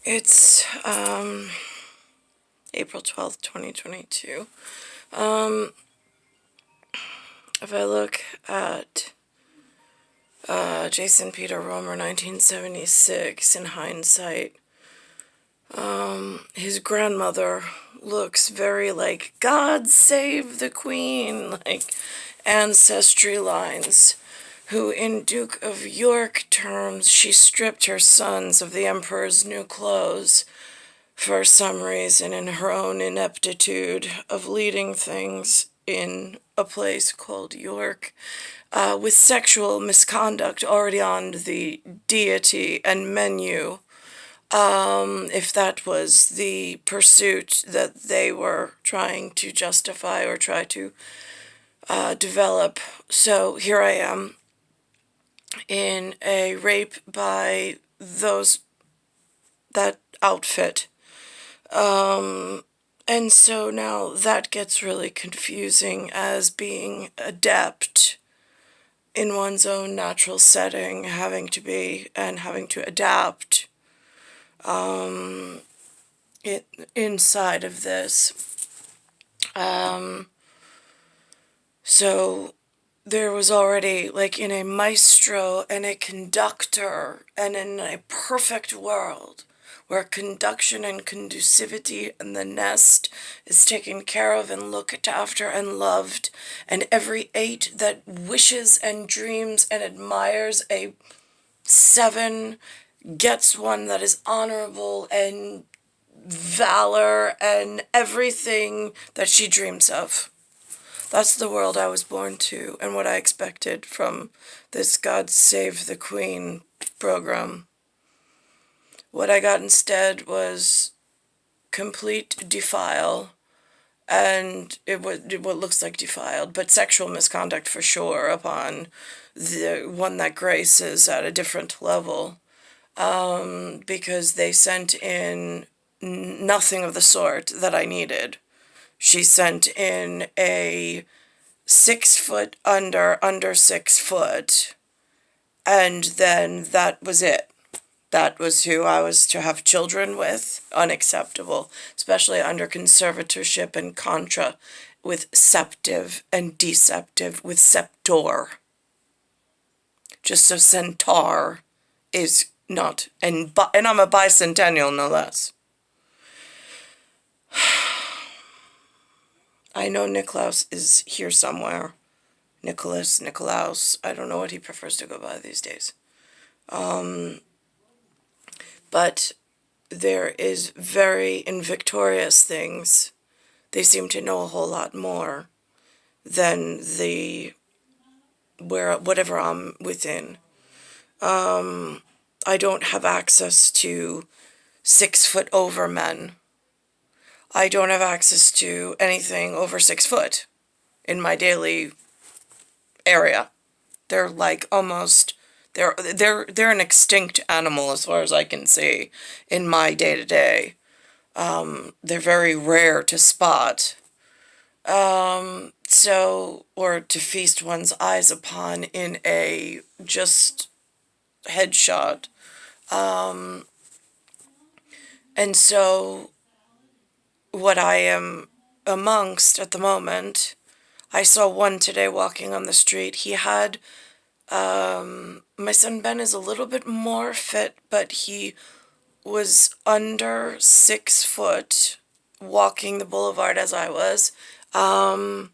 It's April 12th, 2022. If I look at Jason Peter Roemer, 1976, in hindsight, his grandmother looks very like God Save the Queen, like ancestry lines, who in Duke of York terms, she stripped her sons of the Emperor's new clothes for some reason in her own ineptitude of leading things in a place called York, with sexual misconduct already on the deity and menu, if that was the pursuit that they were trying to justify or try to develop. So here I am in a rape by that outfit. And so now that gets really confusing as being adept in one's own natural setting, having to adapt inside of this. So there was already, like, in a maestro and a conductor, and in a perfect world where conduction and conducivity and the nest is taken care of and looked after and loved, and every 8 that wishes and dreams and admires a 7 gets one that is honorable and valor and everything that she dreams of. That's the world I was born to and what I expected from this God Save the Queen program. What I got instead was complete defile, and what looks like defiled, but sexual misconduct for sure upon the one that Grace is at a different level, because they sent in nothing of the sort that I needed. She sent in a 6 foot under 6 foot, and then that was it. That was who I was to have children with. Unacceptable, especially under conservatorship and contra, with septive and deceptive, with septor. Just so centaur is not, and I'm a bicentennial no less. I know Nicklaus is here somewhere. Nicolaus, I don't know what he prefers to go by these days. But there is very invictorious things. They seem to know a whole lot more than whatever I'm within. I don't have access to 6 foot over men. I don't have access to anything over 6 foot in my daily area. They're like almost, they're an extinct animal as far as I can see in my day-to-day. They're very rare to spot. So, or to feast one's eyes upon in a just headshot. And so what I am amongst at the moment, I saw one today walking on the street. He had, my son Ben is a little bit more fit, but he was under 6 foot walking the boulevard as I was. And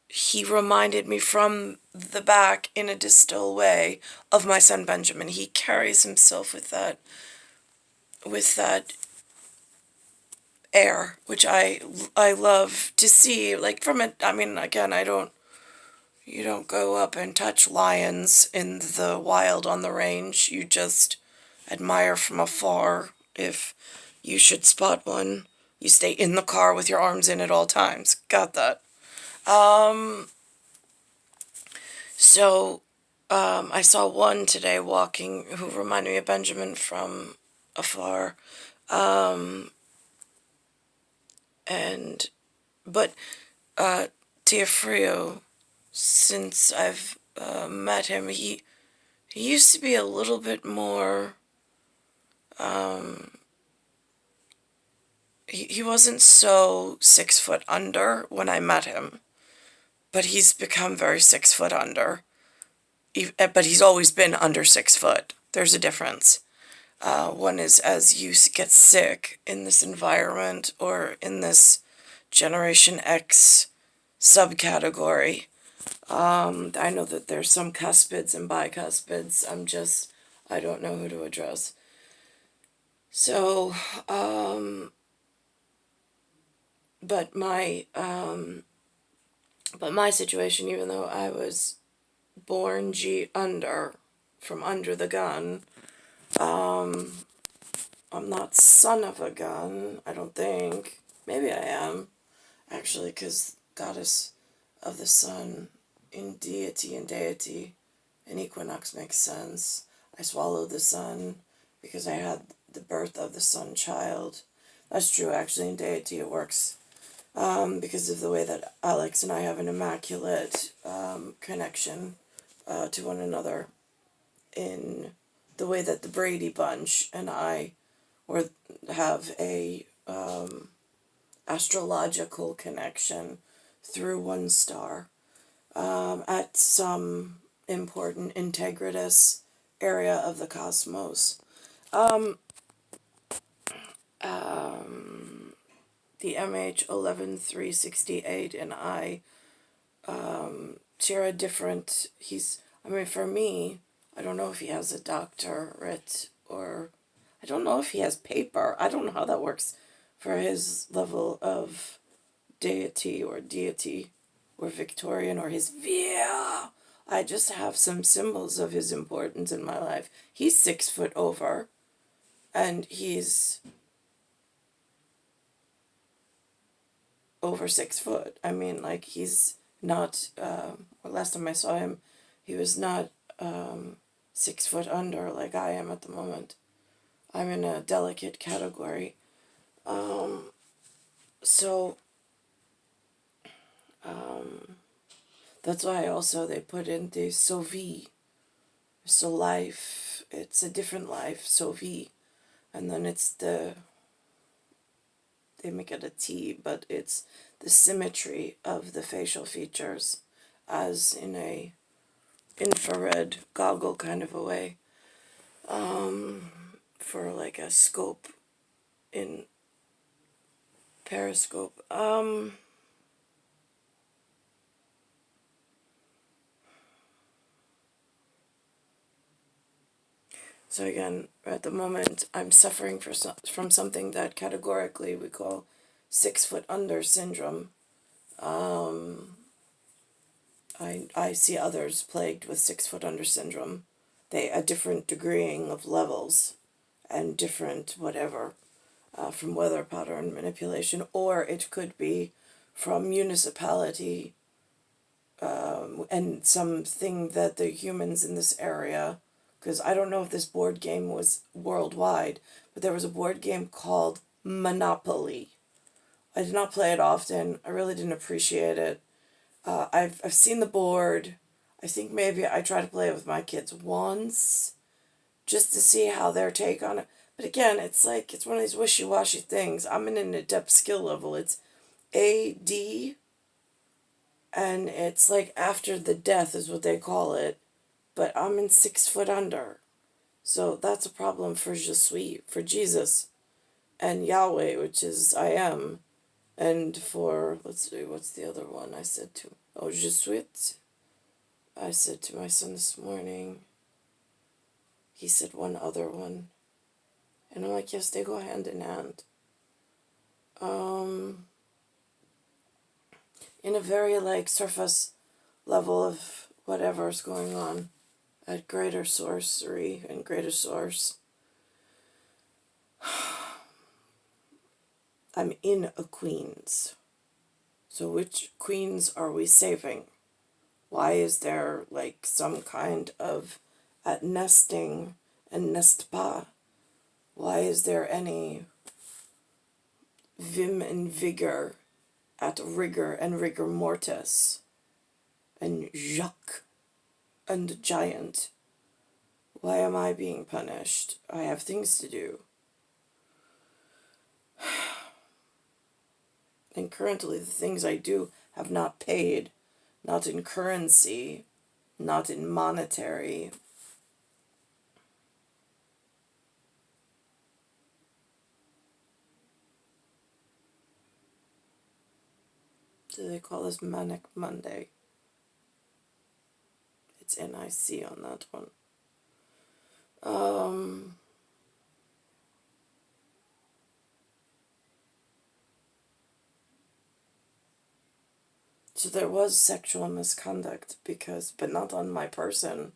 he reminded me from the back in a distal way of my son Benjamin. He carries himself with that air, which I love to see. Like, from it, I mean, again, you don't go up and touch lions in the wild on the range. You just admire from afar. If you should spot one, you stay in the car with your arms in at all times. Got that. So, I saw one today walking who reminded me of Benjamin from afar. But Teofrio, since I've met him, he used to be a little bit more He wasn't so 6 foot under when I met him, but he's become very 6 foot under. But he's always been under 6 foot. There's a difference. One is as you get sick in this environment or in this Generation X subcategory. I know that there's some cuspids and bicuspids. I don't know who to address. So, but my situation, even though I was born G under, from under the gun, I'm not son of a gun, I don't think. Maybe I am, actually, because goddess of the sun in deity and deity in equinox makes sense. I swallowed the sun because I had the birth of the sun child. That's true, actually, in deity it works. Because of the way that Alex and I have an immaculate connection to one another, in the way that the Brady Bunch and I have a astrological connection through one star at some important integritous area of the cosmos. The MH11368 and I share a different, for me, I don't know if he has a doctorate, or I don't know if he has paper. I don't know how that works for his level of deity or Victorian, or his via. I just have some symbols of his importance in my life. He's 6 foot over, and he's over 6 foot. He's not, last time I saw him, he was not 6 foot under like I am at the moment. I'm in a delicate category. So that's why also they put in the SOVI. So life, it's a different life, SOVI. And then they make it a T, but it's the symmetry of the facial features, as in a infrared goggle kind of a way, for like a scope in periscope. So again, at the moment, I'm suffering from something that categorically we call 6 foot under syndrome. I see others plagued with 6 foot under syndrome. A different degreeing of levels and different whatever, from weather pattern manipulation, or it could be from municipality, and something that the humans in this area, because I don't know if this board game was worldwide, but there was a board game called Monopoly. I did not play it often. I really didn't appreciate it. I've seen the board. I think maybe I tried to play it with my kids once, just to see how their take on it. But again, it's one of these wishy-washy things. I'm in an adept skill level. It's AD, and it's like after the death is what they call it. But I'm in 6 foot under. So that's a problem for Je suis, for Jesus, and Yahweh, which is I am. And for, let's see, what's the other one I said to? Oh, Je suis. I said to my son this morning. He said one other one. And I'm like, yes, they go hand in hand. In a very surface level of whatever's going on at greater sorcery and greater source. I'm in a queen's. So which queens are we saving? Why is there some kind of at nesting and nest pas? Why is there any vim and vigor at rigor and rigor mortis and Jacques and giant? Why am I being punished? I have things to do. And currently the things I do have not paid, not in currency, not in monetary. Do they call this Manic Monday? It's NIC on that one. So there was sexual misconduct but not on my person,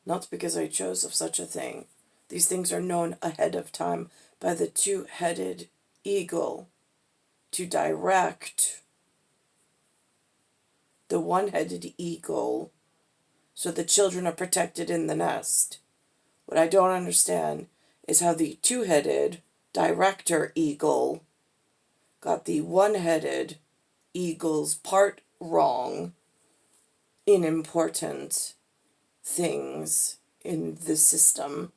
not because I chose of such a thing. These things are known ahead of time by the two-headed eagle to direct the one-headed eagle so the children are protected in the nest. What I don't understand is how the two-headed director eagle got the one-headed eagle's part wrong in important things in the system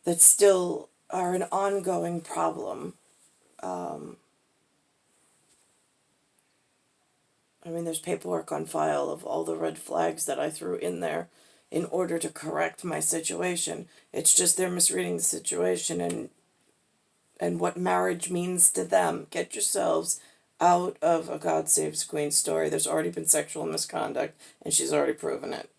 that still are an ongoing problem. I mean, there's paperwork on file of all the red flags that I threw in there in order to correct my situation. It's just they're misreading the situation and what marriage means to them. Get yourselves out of a God Saves Queen story. There's already been sexual misconduct, and she's already proven it.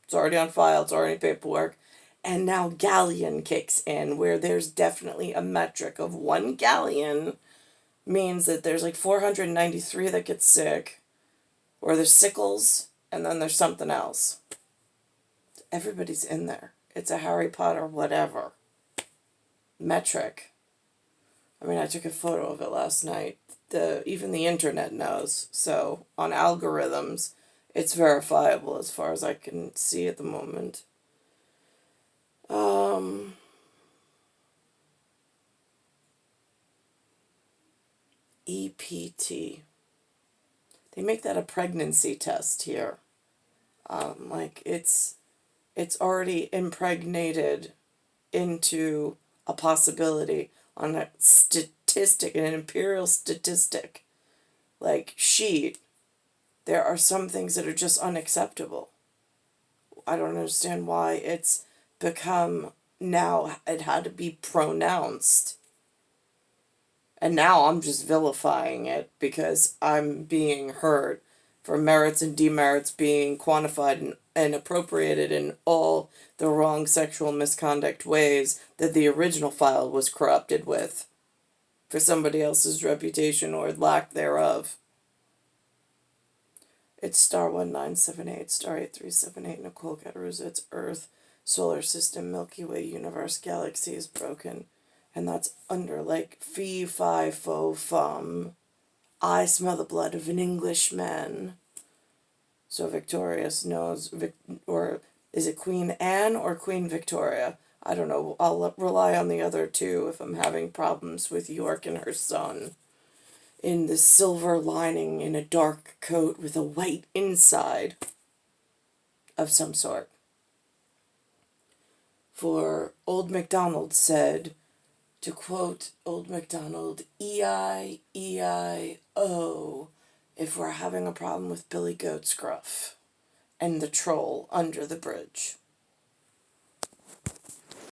It's already on file, it's already paperwork. And now galleon kicks in, where there's definitely a metric of one galleon means that there's like 493 that get sick, or there's sickles, and then there's something else. Everybody's in there. It's a Harry Potter whatever metric. I mean, I took a photo of it last night. Even the internet knows. So on algorithms, it's verifiable as far as I can see at the moment. EPT. They make that a pregnancy test here. Like it's already impregnated into a possibility on a statistic, an imperial statistic, like sheet. There are some things that are just unacceptable. I don't understand why it's become now it had to be pronounced. And now I'm just vilifying it because I'm being hurt for merits and demerits being quantified and appropriated in all the wrong sexual misconduct ways that the original file was corrupted with for somebody else's reputation or lack thereof. It's star 1978, star 8378, Nicole Caruso. It's Earth, Solar System, Milky Way, Universe, Galaxy is broken. And that's under like fee, fi, fo, fum. I smell the blood of an Englishman. So Victorious knows, or is it Queen Anne or Queen Victoria? I don't know. I'll rely on the other two if I'm having problems with York and her son. In the silver lining in a dark coat with a white inside of some sort. For Old MacDonald said, to quote Old MacDonald, E-I-E-I-O, if we're having a problem with Billy Goat Scruff and the troll under the bridge.